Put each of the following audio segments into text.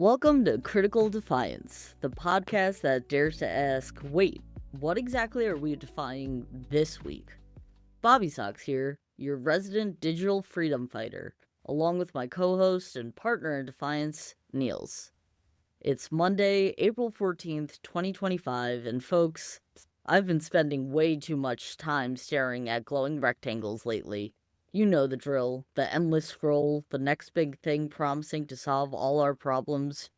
Welcome to Critical Defiance, the podcast that dares to ask, wait, what exactly are we defying this week? Bobby Sox here, your resident digital freedom fighter, along with my co-host and partner in defiance, Niels. It's Monday, April 14th, 2025, and folks, I've been spending way too much time staring at glowing rectangles lately. You know the drill, the endless scroll, the next big thing promising to solve all our problems,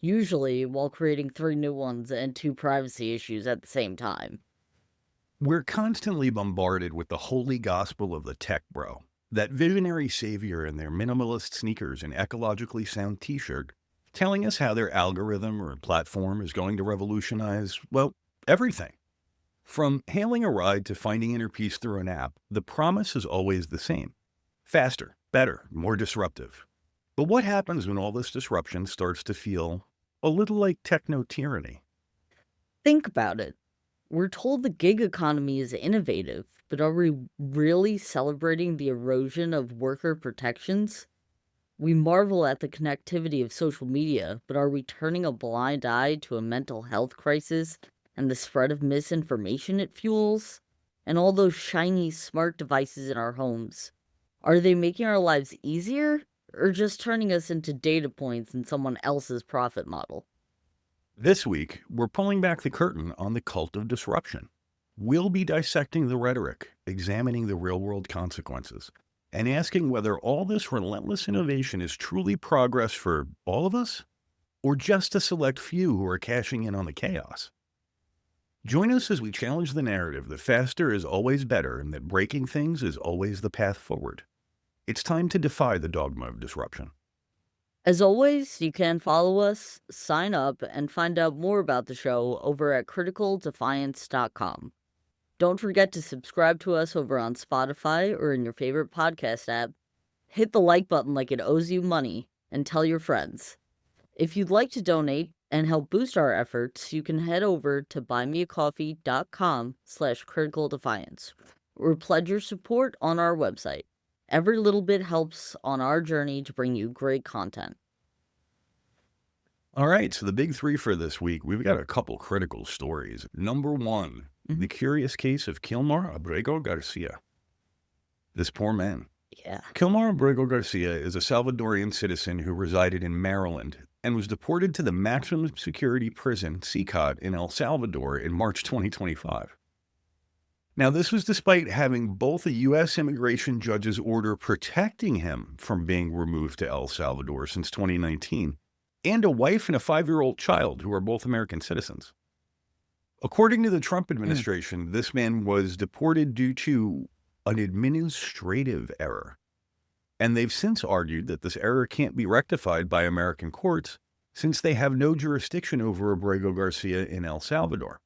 usually while creating 3 new ones and 2 privacy issues at the same time. We're constantly bombarded with the holy gospel of the tech bro, that visionary savior in their minimalist sneakers and ecologically sound t-shirt, telling us how their algorithm or platform is going to revolutionize, well, everything. From hailing a ride to finding inner peace through an app, the promise is always the same. Faster, better, more disruptive. But what happens when all this disruption starts to feel a little like techno-tyranny? Think about it. We're told the gig economy is innovative, but are we really celebrating the erosion of worker protections? We marvel at the connectivity of social media, but are we turning a blind eye to a mental health crisis and the spread of misinformation it fuels? And all those shiny smart devices in our homes, are they making our lives easier or just turning us into data points in someone else's profit model? This week, we're pulling back the curtain on the cult of disruption. We'll be dissecting the rhetoric, examining the real-world consequences, and asking whether all this relentless innovation is truly progress for all of us, or just a select few who are cashing in on the chaos. Join us as we challenge the narrative that faster is always better and that breaking things is always the path forward. It's time to defy the dogma of disruption. As always, you can follow us, sign up, and find out more about the show over at criticaldefiance.com. Don't forget to subscribe to us over on Spotify or in your favorite podcast app. Hit the like button like it owes you money, and tell your friends. If you'd like to donate and help boost our efforts, you can head over to buymeacoffee.com/criticaldefiance or pledge your support on our website. Every little bit helps on our journey to bring you great content. All right, so the big three for this week, we've got a couple critical stories. Number one, the curious case of Kilmar Abrego Garcia. This poor man. Yeah. Kilmar Abrego Garcia is a Salvadorian citizen who resided in Maryland and was deported to the maximum security prison, CCOT, in El Salvador in March 2025. Now, this was despite having both a U.S. immigration judge's order protecting him from being removed to El Salvador since 2019, and a wife and a 5-year-old child who are both American citizens. According to the Trump administration, this man was deported due to an administrative error. And they've since argued that this error can't be rectified by American courts since they have no jurisdiction over Abrego Garcia in El Salvador.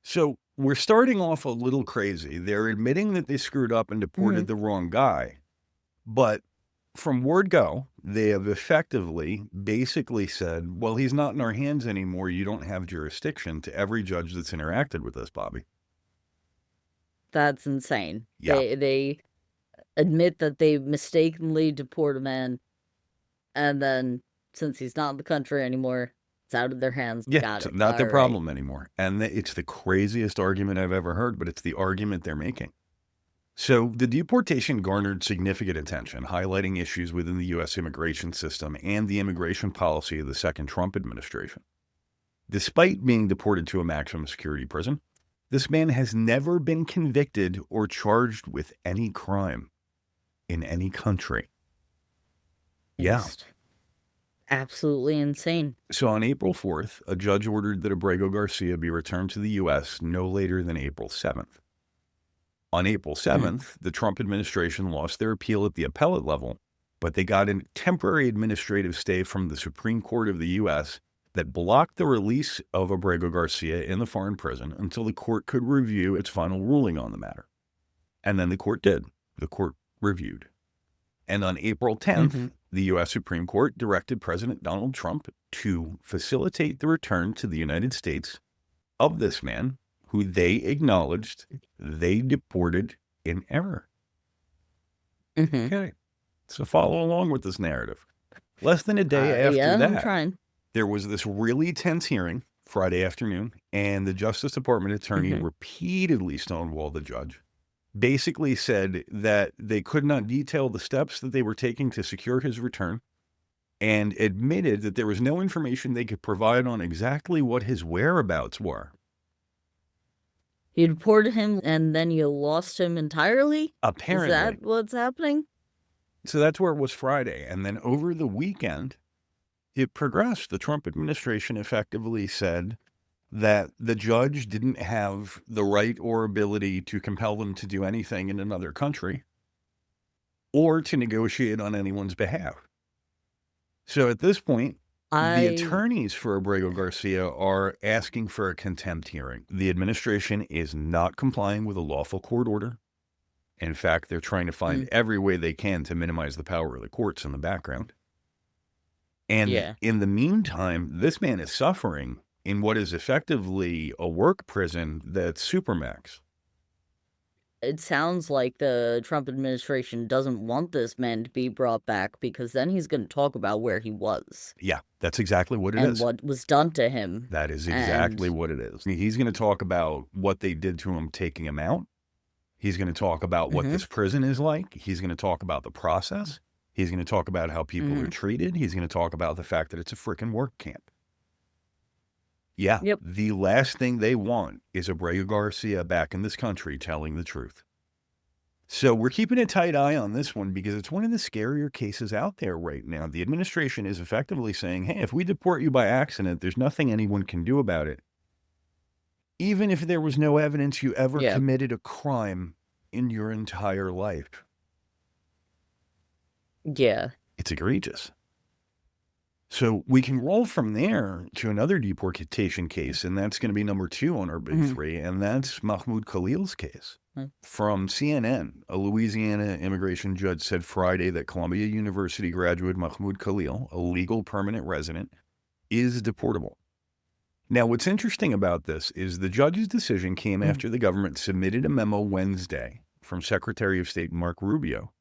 So we're starting off a little crazy. They're admitting that they screwed up and deported the wrong guy. But from word go, they have effectively basically said, well, he's not in our hands anymore. You don't have jurisdiction, to every judge that's interacted with this, Bobby. That's insane. Yeah. They admit that they mistakenly deport a man, and then since he's not in the country anymore, it's out of their hands. Yeah, it's not their problem anymore. And it's the craziest argument I've ever heard, but it's the argument they're making. So the deportation garnered significant attention, highlighting issues within the U.S. immigration system and the immigration policy of the second Trump administration. Despite being deported to a maximum security prison, this man has never been convicted or charged with any crime in any country. Yeah. Absolutely insane. So on April 4th, a judge ordered that Abrego Garcia be returned to the U.S. no later than April 7th. On April 7th, the Trump administration lost their appeal at the appellate level, but they got a temporary administrative stay from the Supreme Court of the U.S. that blocked the release of Abrego Garcia in the foreign prison until the court could review its final ruling on the matter. And then the court did. The court reviewed. And on April 10th, the U.S. Supreme Court directed President Donald Trump to facilitate the return to the United States of this man who they acknowledged they deported in error. Okay. So follow along with this narrative. Less than a day after yeah, that, I'm trying. there was this really tense hearing Friday afternoon, and the Justice Department attorney repeatedly stonewalled the judge, basically said that they could not detail the steps that they were taking to secure his return, and admitted that there was no information they could provide on exactly what his whereabouts were. You deported him and then you lost him entirely? Apparently. Is that what's happening? So that's where it was Friday. And then over the weekend, it progressed. The Trump administration effectively said that the judge didn't have the right or ability to compel them to do anything in another country or to negotiate on anyone's behalf. So at this point, the attorneys for Abrego Garcia are asking for a contempt hearing. The administration is not complying with a lawful court order. In fact, they're trying to find every way they can to minimize the power of the courts in the background. And in the meantime, this man is suffering in what is effectively a work prison that's supermax. It sounds like the Trump administration doesn't want this man to be brought back because then he's going to talk about where he was. Yeah, that's exactly what it is. And what was done to him. That is exactly what it is. He's going to talk about what they did to him taking him out. He's going to talk about what this prison is like. He's going to talk about the process. He's going to talk about how people are treated. He's going to talk about the fact that it's a freaking work camp. Yeah, the last thing they want is Abrego Garcia back in this country telling the truth. So we're keeping a tight eye on this one because it's one of the scarier cases out there right now. The administration is effectively saying, hey, if we deport you by accident, there's nothing anyone can do about it. Even if there was no evidence you ever committed a crime in your entire life. Yeah. It's egregious. So we can roll from there to another deportation case, and that's going to be number 2 on our big 3, and that's Mahmoud Khalil's case. From CNN, a Louisiana immigration judge said Friday that Columbia University graduate Mahmoud Khalil, a legal permanent resident, is deportable. Now, what's interesting about this is the judge's decision came after the government submitted a memo Wednesday from Secretary of State Mark Rubio,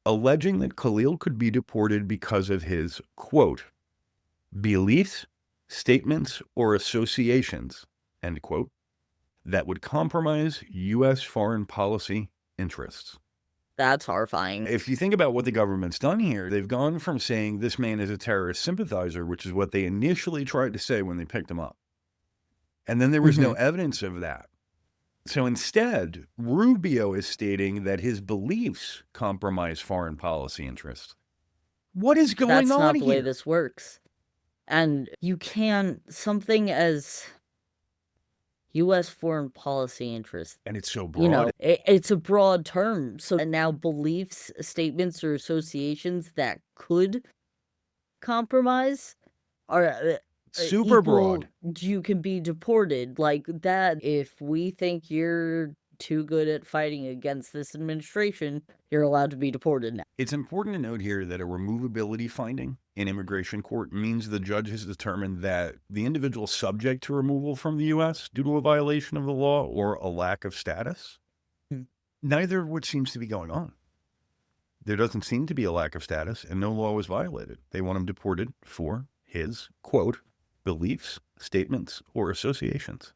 alleging that Khalil could be deported because of his, quote, beliefs, statements, or associations, end quote, that would compromise U.S. foreign policy interests. That's horrifying. If you think about what the government's done here, they've gone from saying this man is a terrorist sympathizer, which is what they initially tried to say when they picked him up. And then there was no evidence of that. So instead, Rubio is stating that his beliefs compromise foreign policy interests. What is going on here? That's not the way this works. And you can't, something as U.S. foreign policy interests. And it's so broad. You know, it's a broad term. So now beliefs, statements, or associations that could compromise are super broad. You can be deported like that. If we think you're too good at fighting against this administration, you're allowed to be deported now. It's important to note here that a removability finding in immigration court means the judge has determined that the individual is subject to removal from the U.S. due to a violation of the law or a lack of status. Neither of which seems to be going on. There doesn't seem to be a lack of status and no law was violated. They want him deported for his, quote, beliefs, statements, or associations.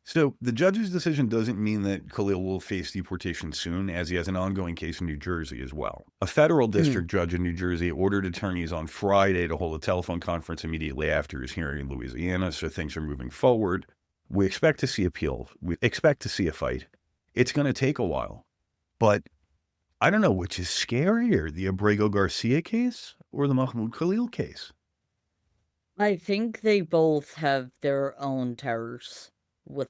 So the judge's decision doesn't mean that Khalil will face deportation soon, as he has an ongoing case in New Jersey as well. A federal district judge in New Jersey ordered attorneys on Friday to hold a telephone conference immediately after his hearing in Louisiana, so things are moving forward. We expect to see appeals. We expect to see a fight. It's going to take a while. But I don't know which is scarier, the Abrego Garcia case or the Mahmoud Khalil case. I think they both have their own terrors.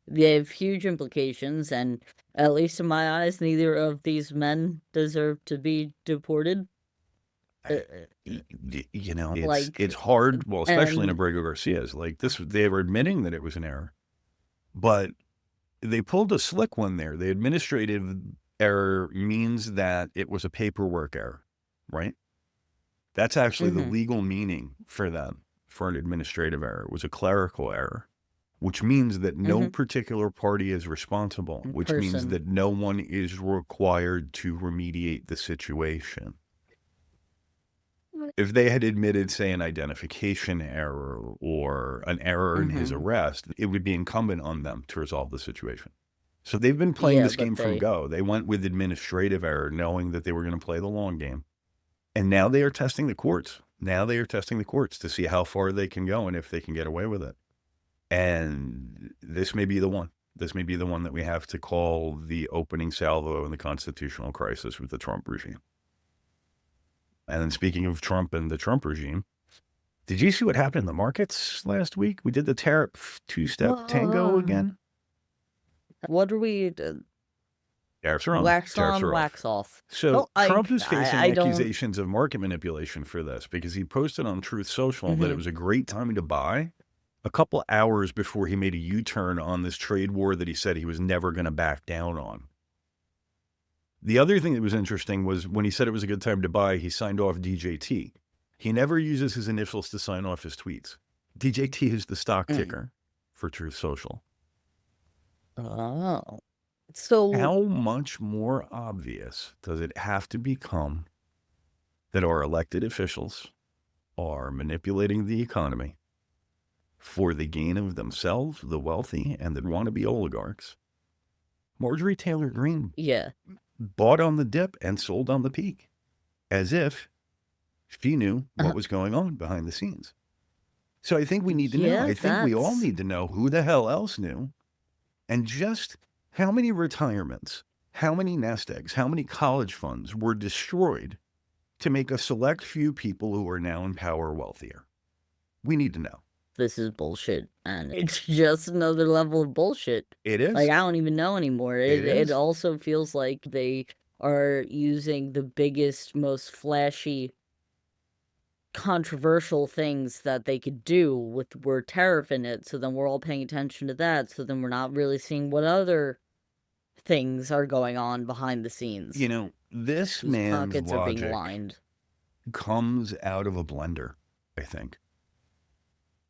They have huge implications, and at least in my eyes, neither of these men deserve to be deported. You know, it's hard, well, especially in Abrego Garcia's. Like this, they were admitting that it was an error, but they pulled a slick one there. The administrative error means that it was a paperwork error, right? That's actually the legal meaning for them, for an administrative error. It was a clerical error. Which means that no particular party is responsible, which means that no one is required to remediate the situation. If they had admitted, say, an identification error or an error in his arrest, it would be incumbent on them to resolve the situation. So they've been playing Yeah, this but game from go. They went with administrative error, knowing that they were going to play the long game. And now they are testing the courts. Now they are testing the courts to see how far they can go and if they can get away with it. And this may be the one. This may be the one that we have to call the opening salvo in the constitutional crisis with the Trump regime. And then speaking of Trump and the Trump regime, did you see what happened in the markets last week? We did the tariff two-step tango again. What are we... Tariffs are on. Wax Tariffs on, are wax off. So Trump is facing I don't... accusations of market manipulation for this because he posted on Truth Social that it was a great time to buy a couple hours before he made a U-turn on this trade war that he said he was never going to back down on. The other thing that was interesting was when he said it was a good time to buy, he signed off DJT. He never uses his initials to sign off his tweets. DJT is the stock ticker for Truth Social. Oh. So how much more obvious does it have to become that our elected officials are manipulating the economy for the gain of themselves, the wealthy, and the wannabe oligarchs? Marjorie Taylor Greene bought on the dip and sold on the peak, as if she knew what was going on behind the scenes. So I think we need to know. I think we all need to know who the hell else knew, and just how many retirements, how many nest eggs, how many college funds were destroyed to make a select few people who are now in power wealthier. We need to know. This is bullshit, and it's just another level of bullshit. It is. Like, I don't even know anymore. It also feels like they are using the biggest, most flashy, controversial things that they could do with the word tariff in it, so then we're all paying attention to that, so then we're not really seeing what other things are going on behind the scenes. You know, this man's pockets logic are being lined. Comes out of a blender, I think.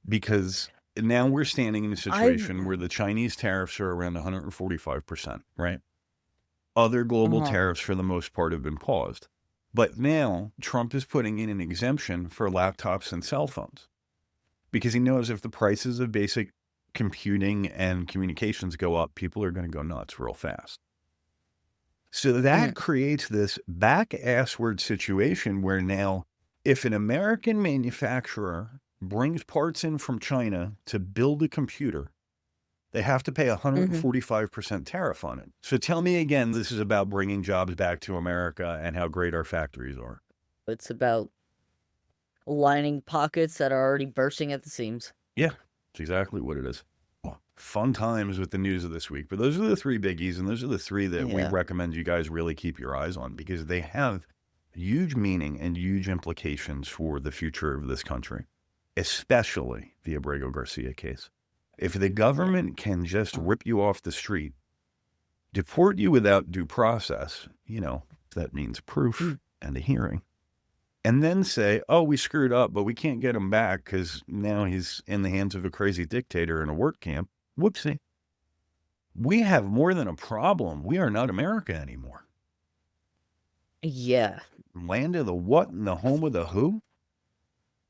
Because now we're standing in a situation where the Chinese tariffs are around 145%, right? Other global tariffs, for the most part, have been paused. But now Trump is putting in an exemption for laptops and cell phones because he knows if the prices of basic computing and communications go up, people are going to go nuts real fast. So that creates this back-assward situation where now if an American manufacturer brings parts in from China to build a computer, they have to pay 145% tariff on it. So tell me again, this is about bringing jobs back to America and how great our factories are. It's about lining pockets that are already bursting at the seams. Yeah, that's exactly what it is. Fun times with the news of this week. But those are the three biggies, and those are the three that we recommend you guys really keep your eyes on because they have huge meaning and huge implications for the future of this country, especially the Abrego Garcia case. If the government can just rip you off the street, deport you without due process, you know, that means proof and a hearing, and then say, oh, we screwed up, but we can't get him back because now he's in the hands of a crazy dictator in a work camp. Whoopsie. We have more than a problem. We are not America anymore. Yeah. Land of the what and the home of the who?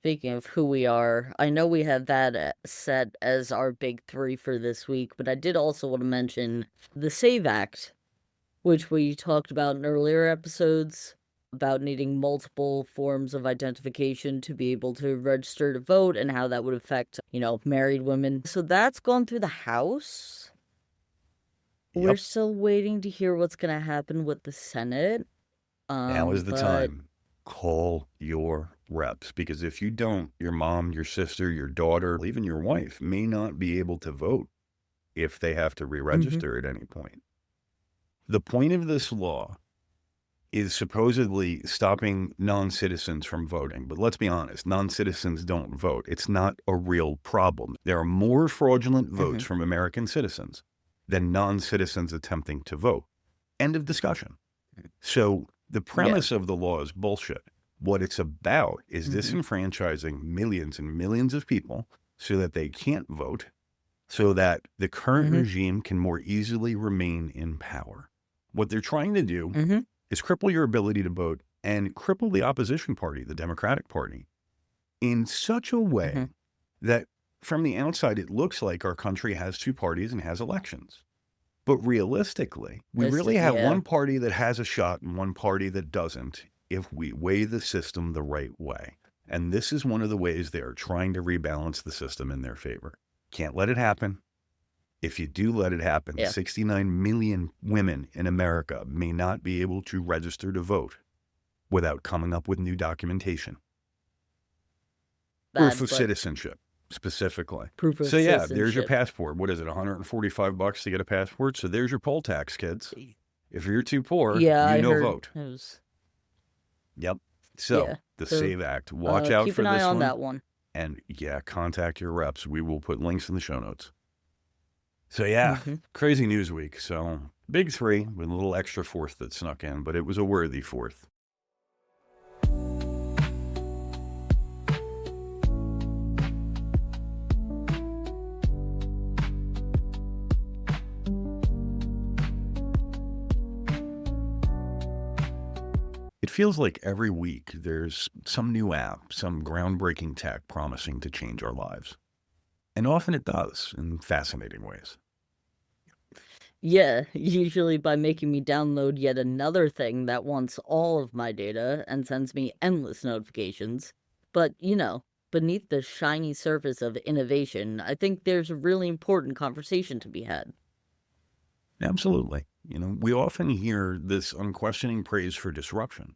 Speaking of who we are, I know we had that set as our big three for this week, but I did also want to mention the SAVE Act, which we talked about in earlier episodes, about needing multiple forms of identification to be able to register to vote and how that would affect, you know, married women. So that's gone through the House. Yep. We're still waiting to hear what's going to happen with the Senate. Now is the time. Call your reps, because if you don't, your mom, your sister, your daughter, even your wife may not be able to vote if they have to re-register at any point. The point of this law is supposedly stopping non-citizens from voting. But let's be honest, non-citizens don't vote. It's not a real problem. There are more fraudulent votes from American citizens than non-citizens attempting to vote. End of discussion. So the premise of the law is bullshit. What it's about is disenfranchising millions and millions of people so that they can't vote, so that the current regime can more easily remain in power. What they're trying to do is cripple your ability to vote and cripple the opposition party, the Democratic Party, in such a way that from the outside, it looks like our country has two parties and has elections. But realistically, we really have one party that has a shot and one party that doesn't if we weigh the system the right way. And this is one of the ways they are trying to rebalance the system in their favor. Can't let it happen. If you do let it happen, 69 million women in America may not be able to register to vote without coming up with new documentation. Proof of citizenship, specifically. Proof of citizenship. There's your passport. What is it, $145 to get a passport? So there's your poll tax, kids. If you're too poor, vote. Yep. So, the SAVE Act. Watch out for this one. Keep an eye on that one. And, contact your reps. We will put links in the show notes. So, crazy news week. So, big three with a little extra fourth that snuck in, but it was a worthy fourth. It feels like every week there's some new app, some groundbreaking tech promising to change our lives. And often it does in fascinating ways. Yeah, usually by making me download yet another thing that wants all of my data and sends me endless notifications. But, beneath the shiny surface of innovation, I think there's a really important conversation to be had. Absolutely. We often hear this unquestioning praise for disruption.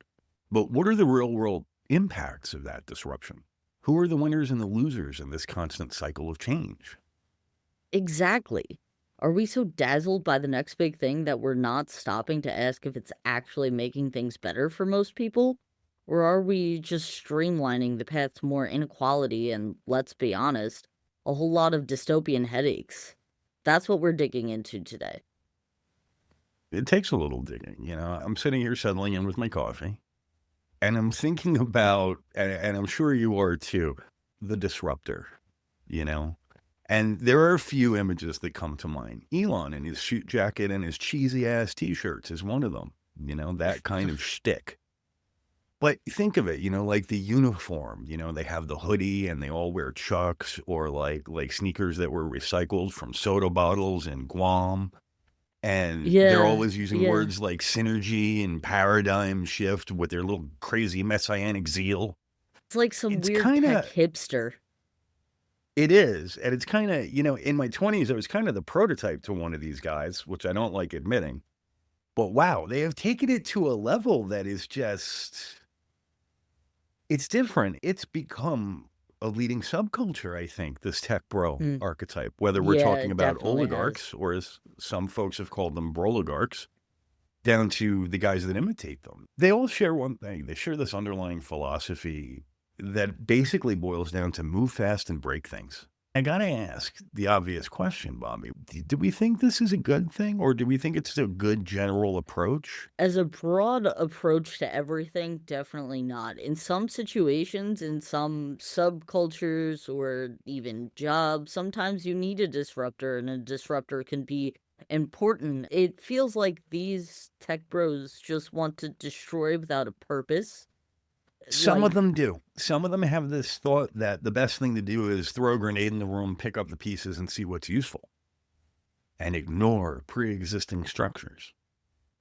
But what are the real-world impacts of that disruption? Who are the winners and the losers in this constant cycle of change? Exactly. Are we so dazzled by the next big thing that we're not stopping to ask if it's actually making things better for most people? Or are we just streamlining the path to more inequality and, let's be honest, a whole lot of dystopian headaches? That's what we're digging into today. It takes a little digging. I'm sitting here settling in with my coffee, and I'm thinking about, and I'm sure you are too, the disruptor, And there are a few images that come to mind. Elon in his suit jacket and his cheesy-ass T-shirts is one of them, that kind of shtick. But think of it, like the uniform, they have the hoodie and they all wear Chucks or like sneakers that were recycled from soda bottles in Guam. And they're always using words like synergy and paradigm shift with their little crazy messianic zeal. It's like some weird tech hipster. It is. And it's kind of, in my 20s, I was kind of the prototype to one of these guys, which I don't like admitting. But wow, they have taken it to a level that is just, it's different. It's become a leading subculture, I think, this tech bro archetype, whether we're talking about oligarchs or as some folks have called them, broligarchs, down to the guys that imitate them. They all share one thing. They share this underlying philosophy that basically boils down to move fast and break things. I gotta ask the obvious question, Bobby. Do we think this is a good thing, or do we think it's a good general approach? As a broad approach to everything, definitely not. In some situations, in some subcultures, or even jobs, sometimes you need a disruptor, and a disruptor can be important. It feels like these tech bros just want to destroy without a purpose. Some of them do. Some of them have this thought that the best thing to do is throw a grenade in the room, pick up the pieces, and see what's useful, and ignore pre-existing structures.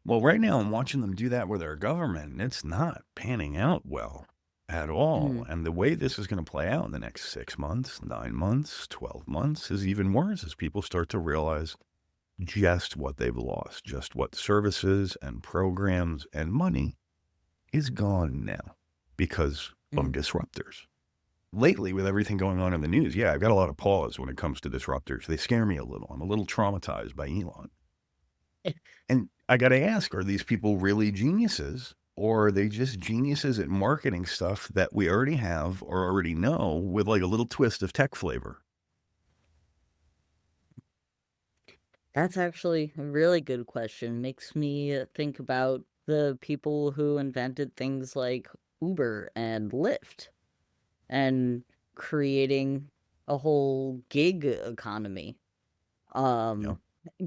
Well, right now I'm watching them do that with our government, and it's not panning out well at all. And the way this is going to play out in the next 6 months, 9 months, 12 months is even worse as people start to realize just what they've lost, just what services and programs and money is gone now. Because of disruptors. Lately, with everything going on in the news, I've got a lot of pause when it comes to disruptors. They scare me a little. I'm a little traumatized by Elon. And I got to ask, are these people really geniuses? Or are they just geniuses at marketing stuff that we already have or already know with like a little twist of tech flavor? That's actually a really good question. Makes me think about the people who invented things like Uber and Lyft and creating a whole gig economy.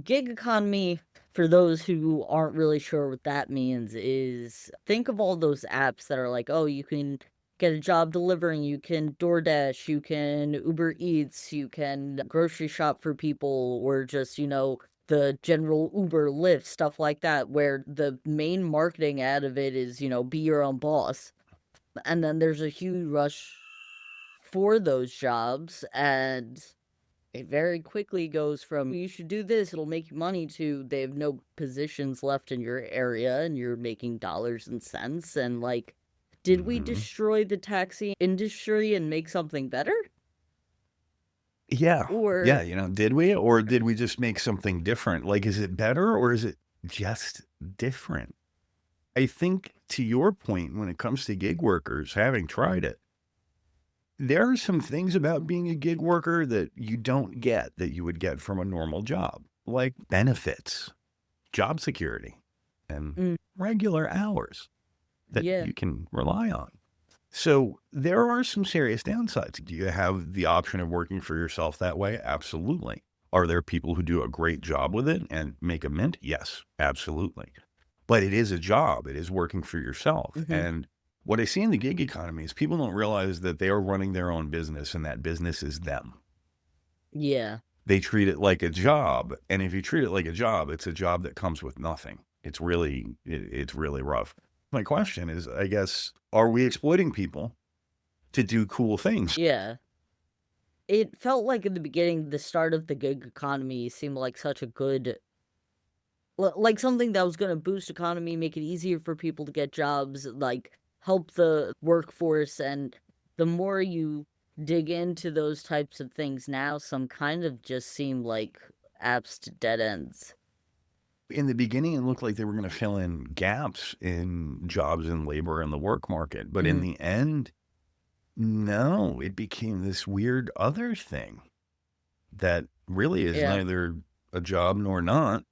Gig economy, for those who aren't really sure what that means, is think of all those apps that are like, oh, you can get a job delivering, you can DoorDash, you can Uber Eats, you can grocery shop for people, or just, the general Uber, Lyft, stuff like that, where the main marketing ad of it is, be your own boss. And then there's a huge rush for those jobs, and it very quickly goes from you should do this, it'll make you money, to they have no positions left in your area and you're making dollars and cents. And like, did we Hmm. destroy the taxi industry and make something better? Yeah. Or, Yeah. Did we, or did we just make something different? Like, is it better or is it just different? I think to your point, when it comes to gig workers, having tried it, there are some things about being a gig worker that you don't get that you would get from a normal job, like benefits, job security, and mm, regular hours that yeah, you can rely on. So there are some serious downsides. Do you have the option of working for yourself that way? Absolutely. Are there people who do a great job with it and make a mint? Yes, absolutely. But it is a job. It is working for yourself. hmm, And what I see in the gig economy is people don't realize that they are running their own business and that business is them. yeah. They treat it like a job. And if you treat it like a job, it's a job that comes with nothing. It's really rough. My question is, I guess, are we exploiting people to do cool things? Yeah. It felt like in the beginning, the start of the gig economy seemed like such a good, like something that was going to boost economy, make it easier for people to get jobs, like help the workforce. And the more you dig into those types of things now, some kind of just seem like apps to dead ends. In the beginning, it looked like they were going to fill in gaps in jobs and labor in the work market. But in Mhm. the end, no, it became this weird other thing that really is Yeah. neither a job nor not.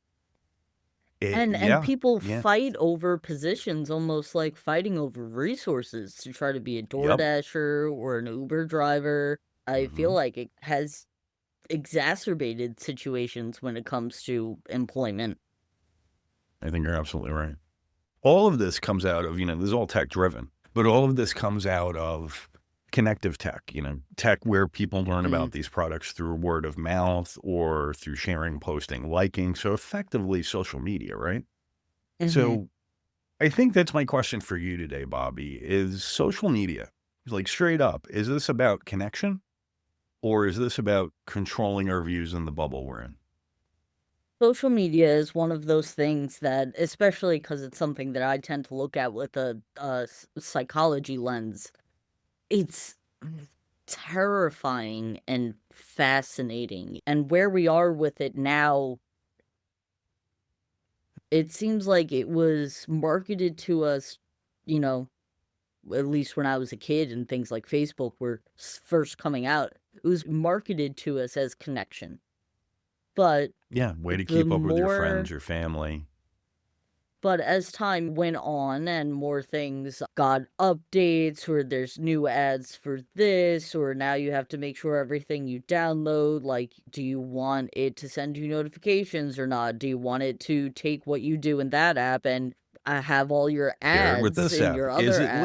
And Yeah, people yeah, fight over positions, almost like fighting over resources to try to be a yep. DoorDasher or an Uber driver. I feel Hmm. like it has exacerbated situations when it comes to employment. I think you're absolutely right. All of this comes out of, this is all tech driven, but all of this comes out of connective tech, tech where people learn Mm, about these products through word of mouth or through sharing, posting, liking. So effectively social media, right? mhm. So I think that's my question for you today, Bobby, is social media, like straight up, is this about connection or is this about controlling our views in the bubble we're in? Social media is one of those things that, especially because it's something that I tend to look at with a psychology lens, it's terrifying and fascinating. And where we are with it now, it seems like it was marketed to us, you know, at least when I was a kid and things like Facebook were first coming out, it was marketed to us as connection. But Yeah, way to the keep up with your friends, more your family. But as time went on and more things got updates, or there's new ads for this, or now you have to make sure everything you download, like, do you want it to send you notifications or not? Do you want it to take what you do in that app and have all your Share it with ads this in app. your Is other it app?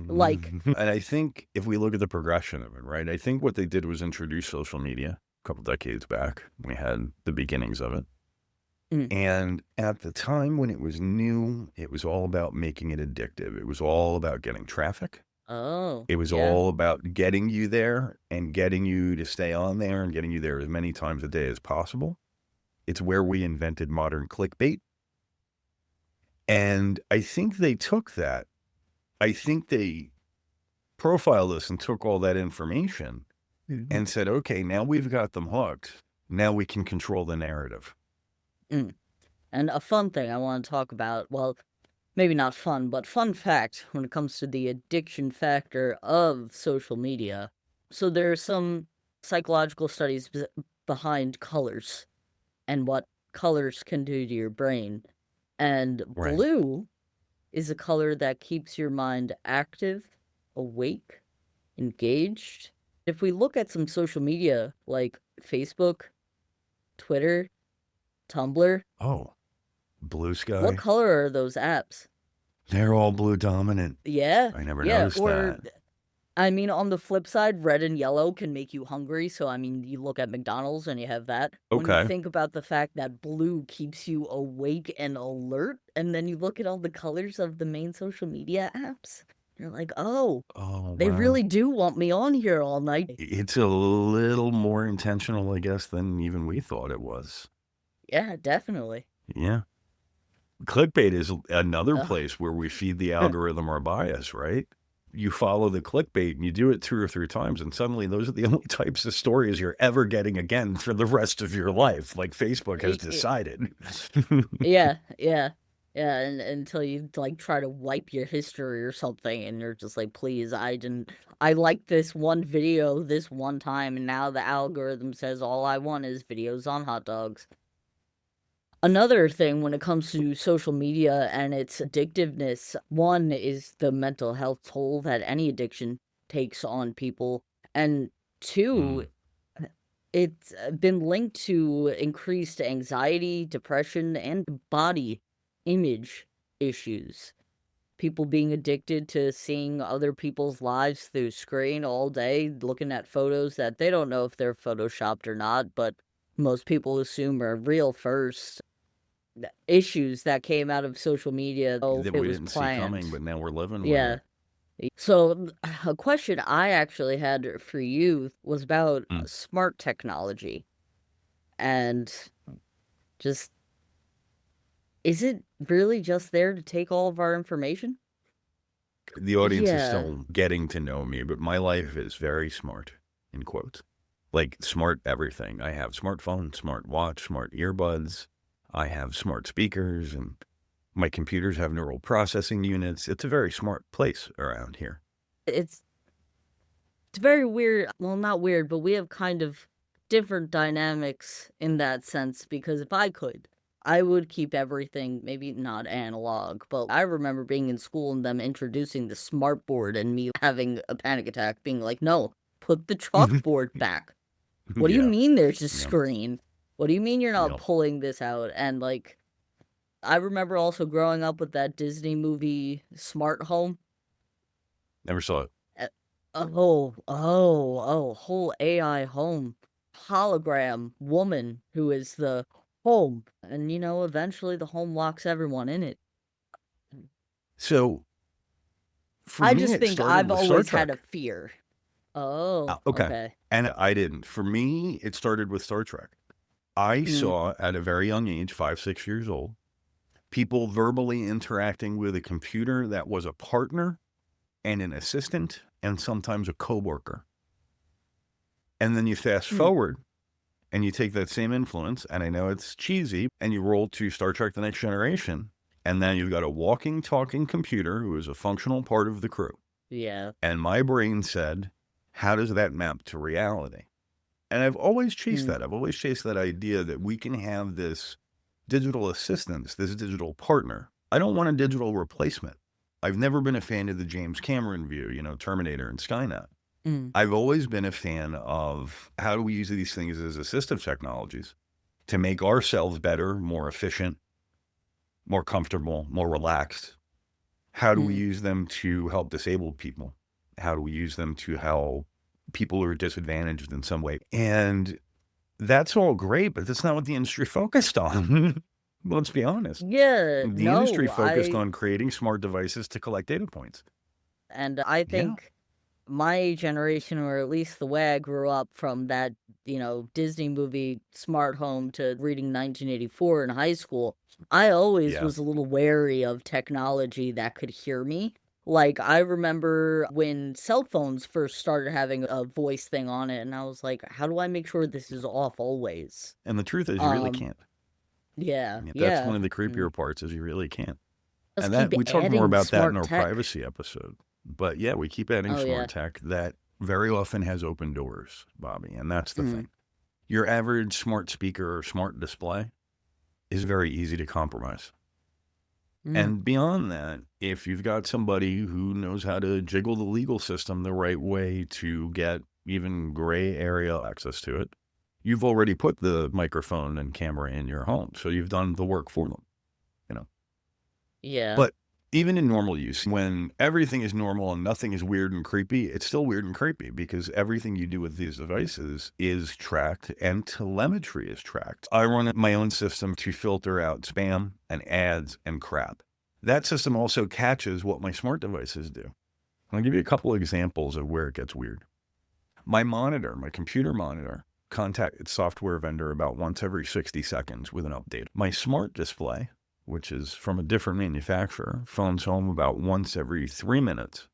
Like, listening? And I think if we look at the progression of it, right, I think what they did was introduce social media a couple decades back. We had the beginnings of it. mm, And at the time when it was new, it was all about making it addictive. It was all about getting traffic. oh, It was yeah. all about getting you there and getting you to stay on there and getting you there as many times a day as possible. It's where we invented modern clickbait. And I think they took that. I think they profiled us and took all that information Mhm. and said, okay, now we've got them hooked. Now we can control the narrative. Mm. And a fun thing I want to talk about, well, maybe not fun, but fun fact when it comes to the addiction factor of social media. So there are some psychological studies behind colors and what colors can do to your brain. And Right. blue is a color that keeps your mind active, awake, engaged. If we look at some social media like Facebook, Twitter, Tumblr. Oh, Blue What Sky. color are those apps? They're all blue dominant. Yeah, I never yeah. noticed Or, that. I mean, on the flip side, red and yellow can make you hungry. So, I mean, you look at McDonald's and you have that. When you Okay. think about the fact that blue keeps you awake and alert, and then you look at all the colors of the main social media apps, you're like, oh, Oh, they wow. really do want me on here all night. It's a little more intentional, I guess, than even we thought it was. Yeah, definitely. Yeah. Clickbait is another Ugh. place where we feed the algorithm our bias, right? You follow the clickbait and you do it 2 or 3 times, and suddenly those are the only types of stories you're ever getting again for the rest of your life. Like Facebook has decided. Yeah, yeah. Yeah, and until you like try to wipe your history or something, and you're just like, please, I liked this one video this one time, and now the algorithm says all I want is videos on hot dogs. Another thing when it comes to social media and its addictiveness, one is the mental health toll that any addiction takes on people, and two, it's been linked to increased anxiety, depression, and body image issues. People being addicted to seeing other people's lives through screen all day, looking at photos that they don't know if they're photoshopped or not, but most people assume are real first. Issues that came out of social media, oh, That it we was didn't see coming, planned. but now we're living with Yeah. it. So, a question I actually had for you was about Mm. smart technology. And just, is it really just there to take all of our information? The audience is Yeah. still getting to know me, but my life is very smart, in quotes. Like smart everything. I have smartphone, smart watch, smart earbuds. I have smart speakers, and my computers have neural processing units. It's a very smart place around here. It's very weird. Well, not weird, but we have kind of different dynamics in that sense, because if I could, I would keep everything, maybe not analog, but I remember being in school and them introducing the smart board and me having a panic attack, being like, no, put the chalkboard back. What do you mean there's a screen? What do you mean you're not pulling this out? And like, I remember also growing up with that Disney movie Smart Home. Never saw it. Whole AI home hologram woman who is the home. And eventually the home locks everyone in it. So, for I me, just it think started I've with Star always had a Trek. fear. Oh, Okay. okay. And I didn't. For me, it started with Star Trek. I saw at a very young age, 5, 6 years old, people verbally interacting with a computer that was a partner and an assistant and sometimes a coworker. And then you fast forward and you take that same influence, and I know it's cheesy, and you roll to Star Trek The Next Generation, and then you've got a walking, talking computer who is a functional part of the crew. Yeah. And my brain said, how does that map to reality? And I've always chased that. I've always chased that idea that we can have this digital assistance, this digital partner. I don't want a digital replacement. I've never been a fan of the James Cameron view, Terminator and Skynet. I've always been a fan of how do we use these things as assistive technologies to make ourselves better, more efficient, more comfortable, more relaxed. How do we use them to help disabled people? How do we use them to help people who are disadvantaged in some way? And that's all great, but that's not what the industry focused on. Let's be honest. Yeah. The industry focused on creating smart devices to collect data points. And I think my generation, or at least the way I grew up from that, Disney movie Smart Home to reading 1984 in high school, I always was a little wary of technology that could hear me. Like, I remember when cell phones first started having a voice thing on it, and I was like, how do I make sure this is off always? And the truth is, you really can't. Yeah. That's one of the creepier parts, is you really can't. Let's And that keep we talk more adding about that in smart our tech. privacy episode. But yeah, we keep adding smart tech that very often has open doors, Bobby. And that's the thing. Your average smart speaker or smart display is very easy to compromise. And beyond that, if you've got somebody who knows how to jiggle the legal system the right way to get even gray area access to it, You've already put the microphone and camera in your home, so you've done the work for them, you know. Yeah. But even in normal use, when everything is normal and nothing is weird and creepy, it's still weird and creepy because everything you do with these devices is tracked and telemetry is tracked. I run my own system to filter out spam and ads and crap. That system also catches what my smart devices do. I'll give you a couple of examples of where it gets weird. My monitor, my computer monitor, contact its software vendor about once every 60 seconds with an update. My smart display, which is from a different manufacturer, phones home about once every 3 minutes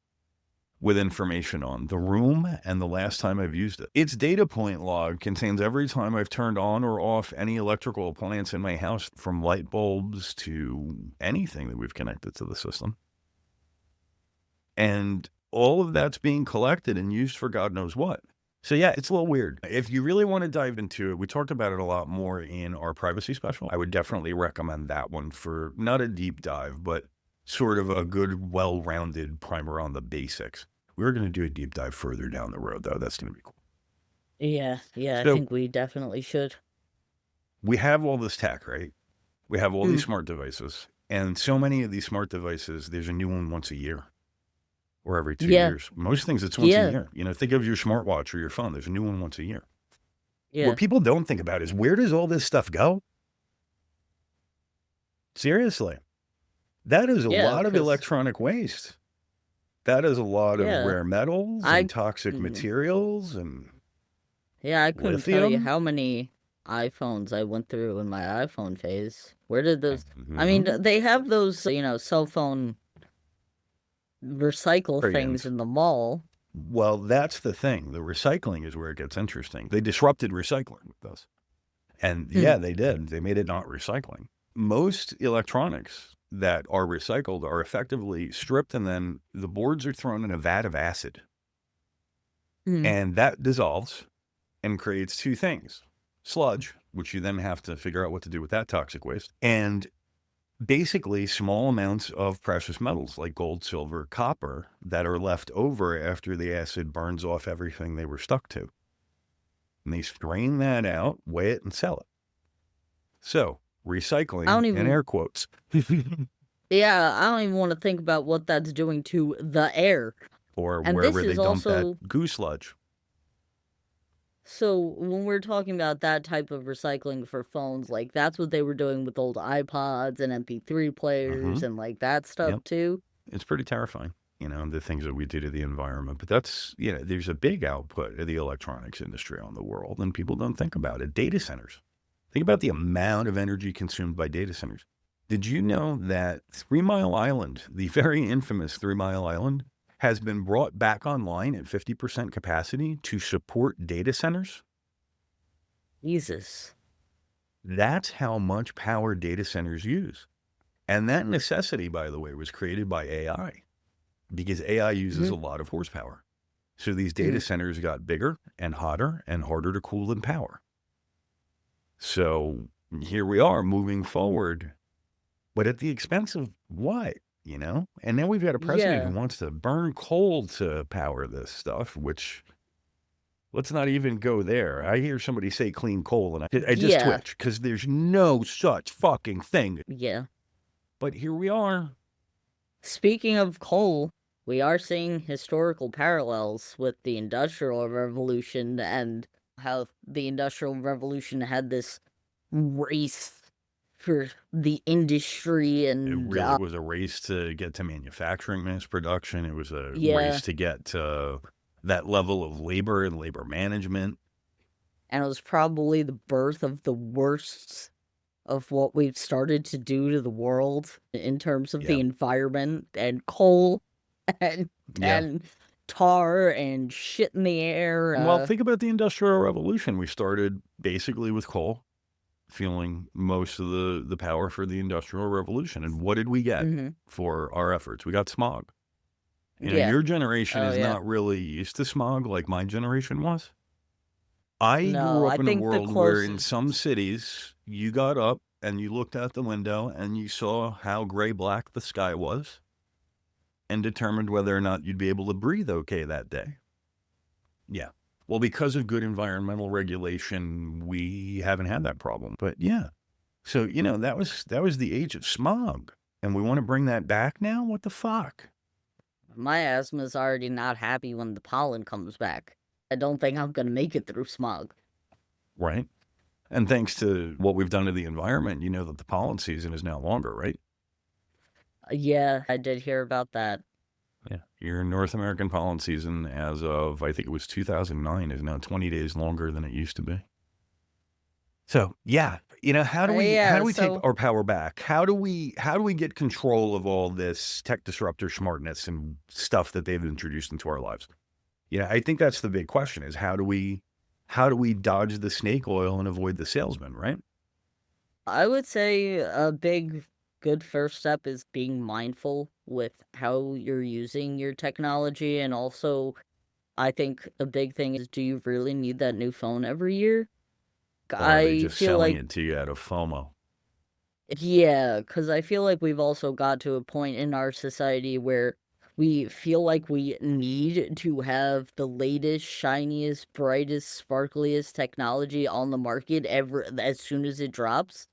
with information on the room and the last time I've used it. Its data point log contains every time I've turned on or off any electrical appliance in my house, from light bulbs to anything that we've connected to the system. And all of that's being collected and used for God knows what. So yeah, it's a little weird. If you really want to dive into it, we talked about it a lot more in our privacy special. I would definitely recommend that one for not a deep dive, but sort of a good, well-rounded primer on the basics. We're going to do a deep dive further down the road, though. That's going to be cool. Yeah, I So- think we definitely should. We have all this tech, right? We have all these smart devices. And so many of these smart devices, there's a new one once a year or every 2 Yeah. years. Most things, it's once Yeah. a year. You know, think of your smartwatch or your phone. There's a new one once a year. Yeah. What people don't think about is, where does all this stuff go? Seriously. That is a Yeah, lot of 'cause- electronic waste. That is a lot of Yeah. rare metals and toxic materials. And Yeah, I couldn't tell you lithium? how many iPhones I went through in my iPhone phase. Where did those... I mean, they have those, cell phone recycle Very things ends. in the mall. Well, that's the thing. The recycling is where it gets interesting. They disrupted recycling with this. And yeah, they did. They made it not recycling. Most electronics that are recycled are effectively stripped, and then the boards are thrown in a vat of acid. And that dissolves and creates two things: sludge, which you then have to figure out what to do with that toxic waste, and basically small amounts of precious metals like gold, silver, copper that are left over after the acid burns off everything they were stuck to. And they strain that out, weigh it, and sell it. So, recycling, I don't in even- air quotes. Yeah, I don't even want to think about what that's doing to the air. Or And wherever this they is dump also- that goo sludge. So when we're talking about that type of recycling for phones, like that's what they were doing with old iPods and MP3 players and like that stuff Yep. too. It's pretty terrifying, the things that we do to the environment. But that's, there's a big output of the electronics industry on the world, and people don't think about it. Data centers. Think about the amount of energy consumed by data centers. Did you know that 3 Mile Island, the very infamous 3 Mile Island, has been brought back online at 50% capacity to support data centers? Jesus. That's how much power data centers use. And that necessity, by the way, was created by AI, because AI uses a lot of horsepower. So these data centers got bigger and hotter and harder to cool and power. So here we are moving forward, but at the expense of what? And now we've got a president who wants to burn coal to power this stuff, which, let's not even go there. I hear somebody say clean coal, and I just twitch, because there's no such fucking thing. Yeah. But here we are. Speaking of coal, we are seeing historical parallels with the Industrial Revolution and how the Industrial Revolution had this race for the industry, and It really was a race to get to manufacturing mass production. It was a race to get to that level of labor and labor management. And it was probably the birth of the worst of what we've started to do to the world in terms of the environment, and coal and tar and shit in the air. Well, think about the Industrial Revolution. We started basically with coal, fueling most of the power for the Industrial Revolution. And what did we get for our efforts? We got smog. Your generation is not really used to smog like my generation was. I grew up in a world where in some cities, you got up and you looked out the window and you saw how gray-black the sky was and determined whether or not you'd be able to breathe okay that day. Yeah. Well, because of good environmental regulation, we haven't had that problem. But yeah, so, that was the age of smog. And we want to bring that back now? What the fuck? My asthma's already not happy when the pollen comes back. I don't think I'm gonna make it through smog. Right? And thanks to what we've done to the environment, you know that the pollen season is now longer, right? Yeah, I did hear about that. Yeah. Your North American pollen season, as of, I think it was 2009, is now 20 days longer than it used to be. So, yeah, how do we take our power back? How do we get control of all this tech disruptor smartness and stuff that they've introduced into our lives? I think that's the big question, is how do we dodge the snake oil and avoid the salesman, right? I would say a big, good first step is being mindful with how you're using your technology. And also, I think a big thing is, do you really need that new phone every year? Or are they I just feel selling like, it to you out of FOMO? yeah, because I feel like we've also got to a point in our society where we feel like we need to have the latest, shiniest, brightest, sparkliest technology on the market as soon as it drops.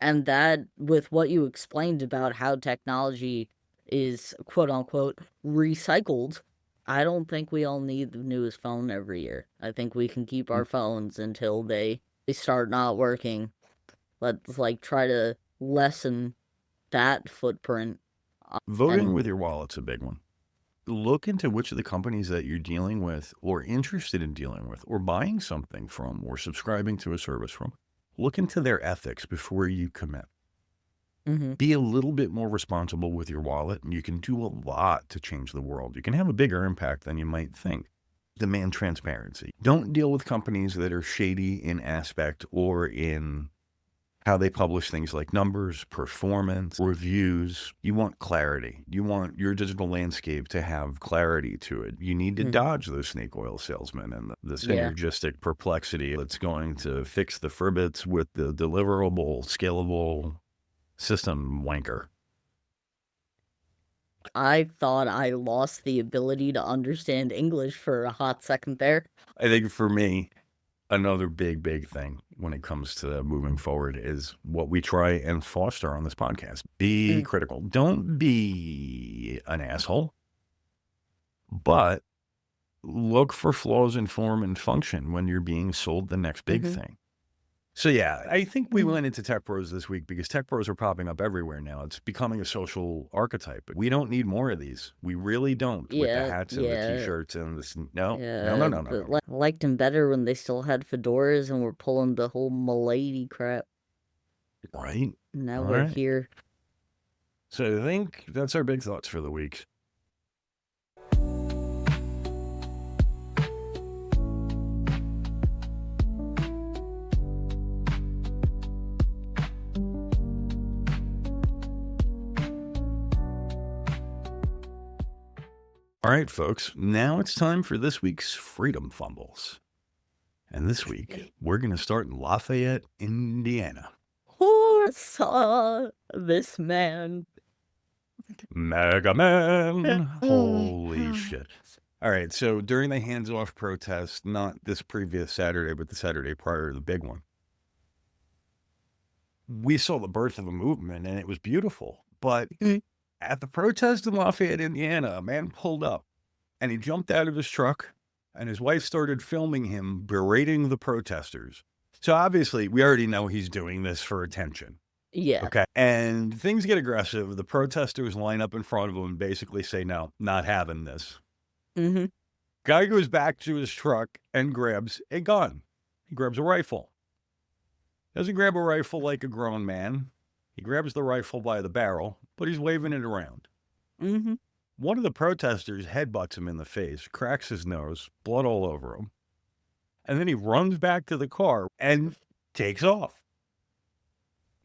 And that, with what you explained about how technology is quote unquote recycled, I don't think we all need the newest phone every year. I think we can keep our phones until they start not working. Let's try to lessen that footprint. Voting And with your wallet's a big one. Look into which of the companies that you're dealing with or interested in dealing with or buying something from or subscribing to a service from. Look into their ethics before you commit. mhm. Be a little bit more responsible with your wallet, and you can do a lot to change the world. You can have a bigger impact than you might think. Demand transparency. Don't deal with companies that are shady in aspect or in how they publish things like numbers, performance, reviews. You want clarity. You want your digital landscape to have clarity to it. You need to dodge those snake oil salesmen and the synergistic perplexity that's going to fix the Firbits with the deliverable, scalable system wanker. I thought I lost the ability to understand English for a hot second there. I think for me, another big thing when it comes to moving forward is what we try and foster on this podcast. Be critical. Don't be an asshole, but look for flaws in form and function when you're being sold the next big thing. So yeah, I think we went into Tech Bros this week because Tech Bros are popping up everywhere now. It's becoming a social archetype. We don't need more of these. We really don't. With the hats and the t-shirts and this. No. I liked them better when they still had fedoras and were pulling the whole milady crap. Right. Now we're here. So I think that's our big thoughts for the week. All right, folks, now it's time for this week's Freedom Fumbles. And this week, we're going to start in Lafayette, Indiana. Who saw this man? Mega Man. Holy shit. All right, so during the hands-off protest, not this previous Saturday, but the Saturday prior to the big one, we saw the birth of a movement, and it was beautiful. But at the protest in Lafayette, Indiana, a man pulled up, and he jumped out of his truck, and his wife started filming him berating the protesters. So obviously, we already know he's doing this for attention. Yeah. Okay. And things get aggressive. The protesters line up in front of him and basically say, no, not having this. Guy goes back to his truck and grabs a gun. He grabs a rifle. Doesn't grab a rifle like a grown man. He grabs the rifle by the barrel, but he's waving it around. One of the protesters headbutts him in the face, cracks his nose, blood all over him. And then he runs back to the car and takes off.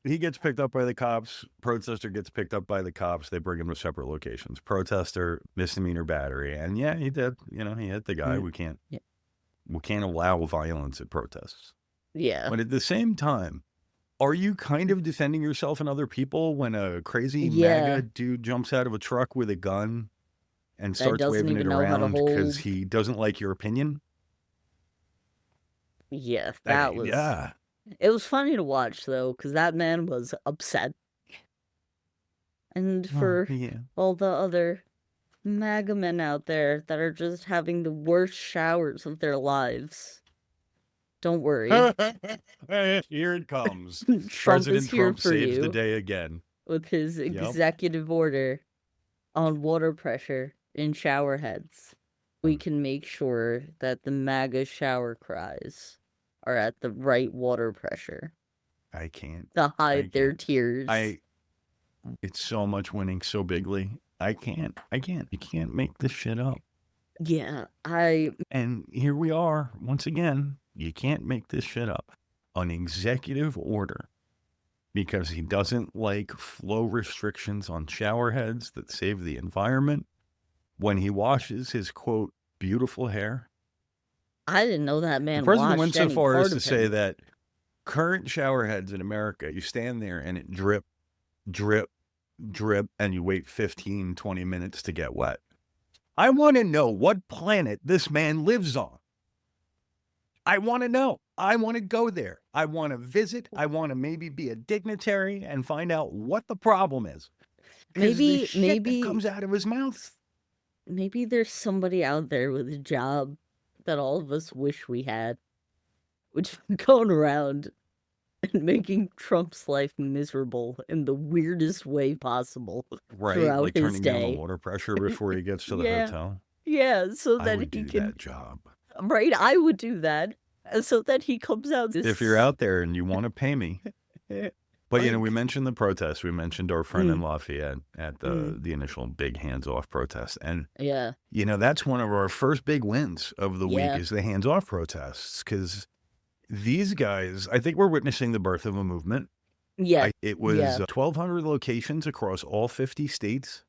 He gets picked up by the cops. Protester gets picked up by the cops. They bring him to separate locations. Protester, misdemeanor battery. And yeah, he did. He hit the guy. We can't allow violence at protests. Yeah. But at the same time, are you kind of defending yourself and other people when a crazy MAGA dude jumps out of a truck with a gun and starts waving it around because he doesn't like your opinion? Yeah, that was... Yeah. It was funny to watch, though, because that man was upset. And for all the other MAGA men out there that are just having the worst showers of their lives, don't worry. Here it comes. Trump President is here Trump for saves you the day again. with his executive order on water pressure in shower heads. We can make sure that the MAGA shower cries are at the right water pressure I can't. to hide their tears. It's so much winning so bigly. I can't. You can't make this shit up. Yeah, And here we are, once again, you can't make this shit up. An executive order, because he doesn't like flow restrictions on shower heads that save the environment when he washes his, quote, beautiful hair. I didn't know that man The president washed went so any far part as to of say him. that current shower heads in America, you stand there and it drip, drip, drip, and you wait 15, 20 minutes to get wet. I want to know what planet this man lives on. I want to know. I want to go there. I want to visit. I want to maybe be a dignitary and find out what the problem is. Maybe that comes out of his mouth. Maybe there's somebody out there with a job that all of us wish we had, which is going around and making Trump's life miserable in the weirdest way possible. Right, throughout like his turning down the day. water pressure before he gets to the hotel. Yeah, so I that would he do can... that job. Right, I would do that. So that he comes out... If you're out there and you want to pay me. But, you know, we mentioned the protests. We mentioned our friend in Lafayette at the initial big hands-off protest. And, you know, that's one of our first big wins of the week is the hands-off protests. Because these guys, I think we're witnessing the birth of a movement. Yeah. It was 1,200 locations across all 50 states.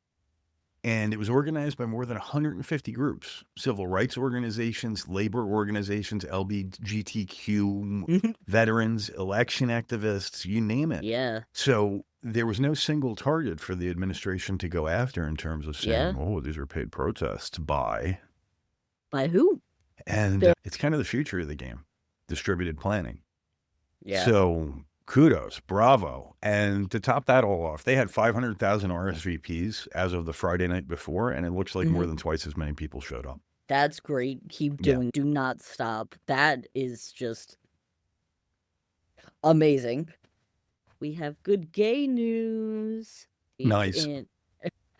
And it was organized by more than 150 groups, civil rights organizations, labor organizations, LGBTQ, veterans, election activists, you name it. Yeah. So there was no single target for the administration to go after in terms of saying, oh, these are paid protests by who? And it's kind of the future of the game, distributed planning. Yeah. So kudos, bravo. And to top that all off, they had 500,000 RSVPs as of the Friday night before, and it looks like more than twice as many people showed up. That's great. Keep doing. Do not stop. That is just amazing. We have good gay news. Nice.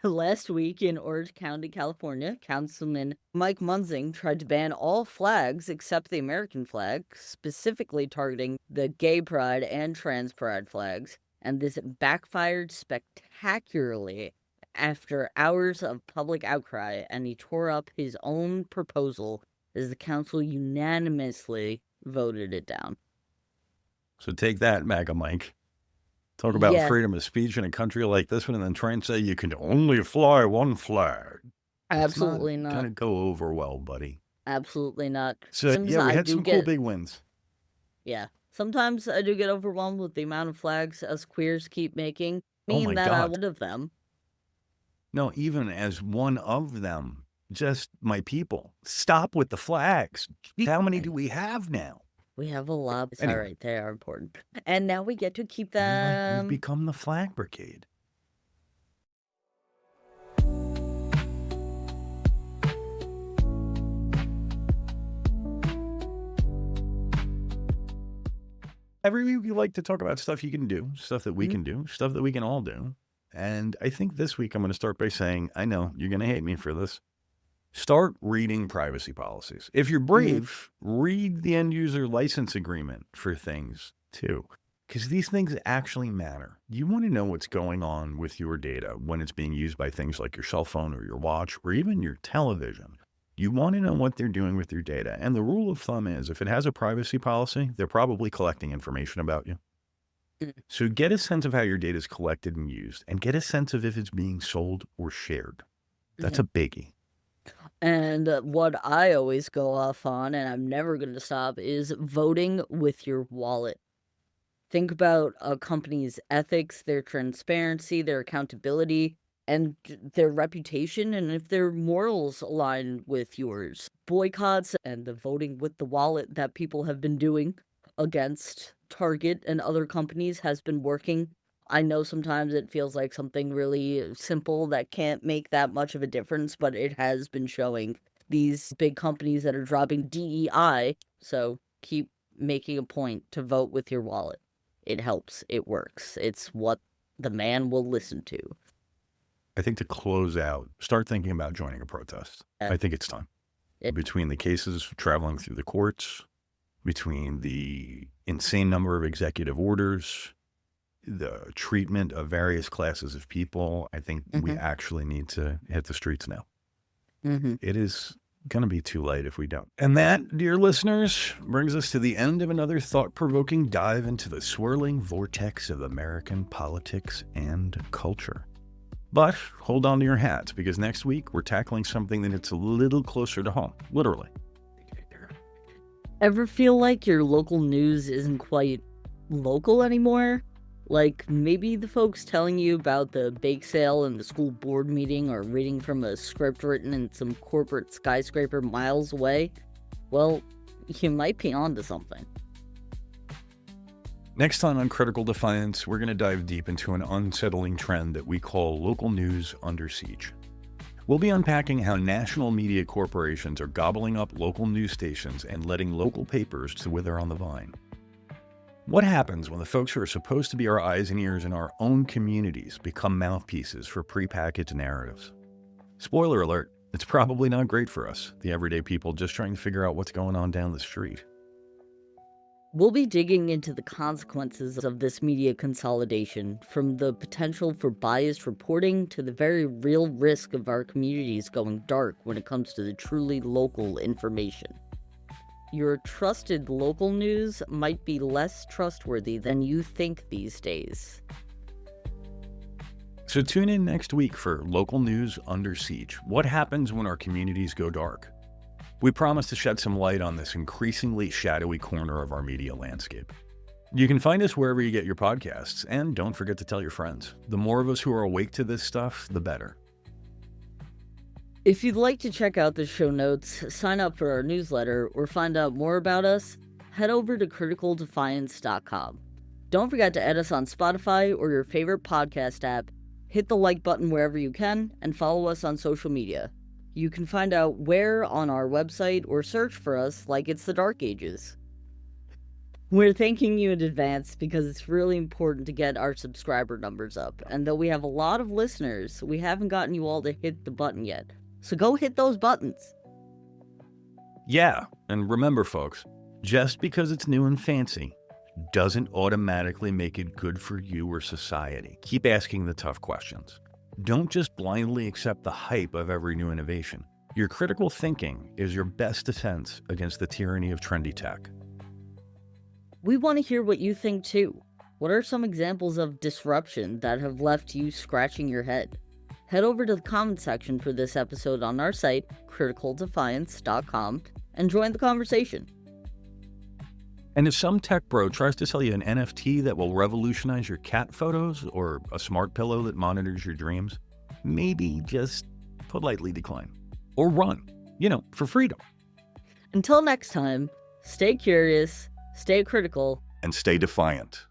Last week in Orange County, California, Councilman Mike Munzing tried to ban all flags except the American flag, specifically targeting the gay pride and trans pride flags. And this backfired spectacularly after hours of public outcry, and he tore up his own proposal as the council unanimously voted it down. So take that, MAGA Mike. Talk about freedom of speech in a country like this one, and then try and say you can only fly one flag. Absolutely not. Going to go over well, buddy. Absolutely not. So, we had some cool big wins. Yeah. Sometimes I do get overwhelmed with the amount of flags us queers keep making. I'm one of them. No, even as one of them. Just my people. Stop with the flags. How many do we have now? We have a lot. Anyway. All right, they are important. And now we get to keep them. We've become the flag brigade. Every week we like to talk about stuff you can do, stuff that we can do, stuff that we can all do. And I think this week I'm going to start by saying, I know you're going to hate me for this. Start reading privacy policies. If you're brave, read the end user license agreement for things too, because these things actually matter. You want to know what's going on with your data when it's being used by things like your cell phone or your watch or even your television. You want to know what they're doing with your data. And the rule of thumb is if it has a privacy policy, they're probably collecting information about you. So get a sense of how your data is collected and used, and get a sense of if it's being sold or shared. That's a biggie. And what I always go off on, and I'm never going to stop, is voting with your wallet. Think about a company's ethics, their transparency, their accountability, and their reputation, and if their morals align with yours. Boycotts and the voting with the wallet that people have been doing against Target and other companies has been working. I know sometimes it feels like something really simple that can't make that much of a difference, but it has been showing these big companies that are dropping DEI. So keep making a point to vote with your wallet. It helps. It works. It's what the man will listen to. I think to close out, start thinking about joining a protest. I think it's time. Between the cases traveling through the courts, between the insane number of executive orders, the treatment of various classes of people, I think we actually need to hit the streets now. It is going to be too late if we don't. And that, dear listeners, brings us to the end of another thought-provoking dive into the swirling vortex of American politics and culture. But hold on to your hats, because next week we're tackling something that hits a little closer to home, literally. Ever feel like your local news isn't quite local anymore? Like maybe the folks telling you about the bake sale and the school board meeting are reading from a script written in some corporate skyscraper miles away? Well, you might be onto something. Next time on Critical Defiance, we're going to dive deep into an unsettling trend that we call local news under siege. We'll be unpacking how national media corporations are gobbling up local news stations and letting local papers to wither on the vine. What happens when the folks who are supposed to be our eyes and ears in our own communities become mouthpieces for prepackaged narratives? Spoiler alert, it's probably not great for us, the everyday people just trying to figure out what's going on down the street. We'll be digging into the consequences of this media consolidation, from the potential for biased reporting to the very real risk of our communities going dark when it comes to the truly local information. Your trusted local news might be less trustworthy than you think these days. So tune in next week for Local News Under Siege. What happens when our communities go dark? We promise to shed some light on this increasingly shadowy corner of our media landscape. You can find us wherever you get your podcasts, and don't forget to tell your friends. The more of us who are awake to this stuff, the better. If you'd like to check out the show notes, sign up for our newsletter, or find out more about us, head over to criticaldefiance.com. Don't forget to add us on Spotify or your favorite podcast app, hit the like button wherever you can, and follow us on social media. You can find out where on our website or search for us like it's the Dark Ages. We're thanking you in advance because it's really important to get our subscriber numbers up, and though we have a lot of listeners, we haven't gotten you all to hit the button yet. So go hit those buttons. Yeah, and remember folks, just because it's new and fancy doesn't automatically make it good for you or society. Keep asking the tough questions. Don't just blindly accept the hype of every new innovation. Your critical thinking is your best defense against the tyranny of trendy tech. We want to hear what you think too. What are some examples of disruption that have left you scratching your head? Head over to the comment section for this episode on our site, criticaldefiance.com, and join the conversation. And if some tech bro tries to sell you an NFT that will revolutionize your cat photos or a smart pillow that monitors your dreams, maybe just politely decline. Or run, for freedom. Until next time, stay curious, stay critical, and stay defiant.